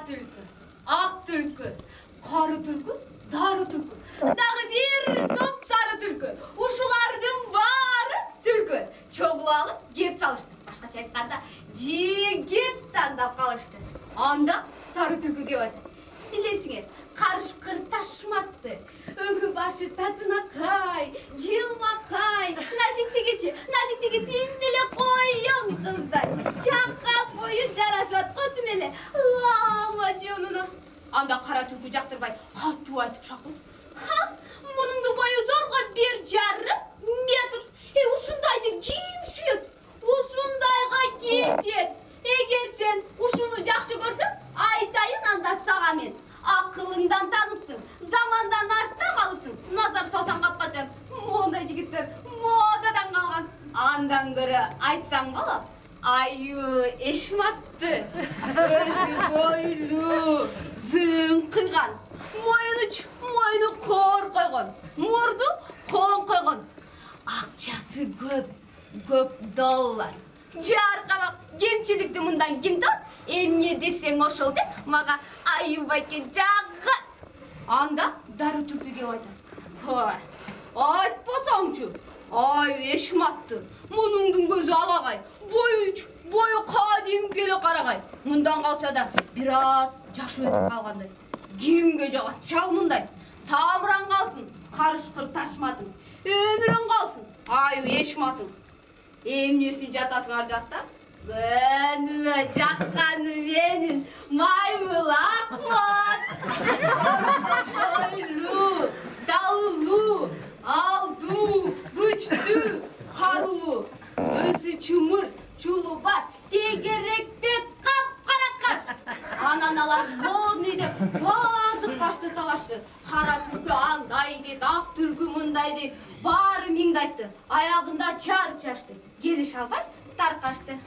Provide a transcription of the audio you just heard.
түлкі, ақ түлкі, қары түлкі, дары түлкі. Дағы бір топ сары түлкі. Ушылардың бары түлкі. Чоғыл алып, кеп салышты. Башқаша айтқанда, жегет таңдап қалышты. Анда сары түлкі кеп айды. Білесіңер, қарышқыр ташматты. Өңі башы татына қай, жылма қай. Назиктеге тимеле қойын қыздай. Чаққа бойы жарашат қотымеле. Лама жонына. Анда қара түлкі жақтырбай, қатты айтып шақылды. Ха, мұныңды бойы зорға бір жарым метр. Ушындайды ким сүйет, ушындайға кетет. Егер сен ушыны жақшы көрсің, айтайын анда саға мен. Ақылыңдан таныпсың, замандан артта қалыпсың. Назар салсан қапқачан, мондай жігіттер модадан қалған. Андан көрі айтсам бала, айы Эшматты. Өзі бойлы, зың қиған. Мойны қор қойған. Мұрды қон қойған. Ақшасы көп доллар. Жарқабақ кемшілікті мұндан кім тауып? Емне десең ошыл деп, маға айыбайкен жағы. Анда дары түлкіге айтады. Айтпасаңчы, ай Эшматты, мұныңдың көзі алағай, бойы қадим келе қарағай. Мұндан қалса да біраз жашы өтіп қалғандай. Кемге жағат шалмындай. Тамыран қалсын, қарышқыр ташматың. Өмірін қалсын, ай Эшматың. Емнесін жатасың ар жақта? Бәнімі жаққаны менің маймыл Ақмат. Ойлу, даулу, алду, күшті, қарулу. Өзі чумыр, чулу бас, тегерек бет қап-қара қаш. Ананалар болны деп бардық қашты талашты. Қара түлкі андай дед, ақ түлкі мұндай дед, бары меңді айтты. Аяғында чар чашты. Келіш албай тарқашты.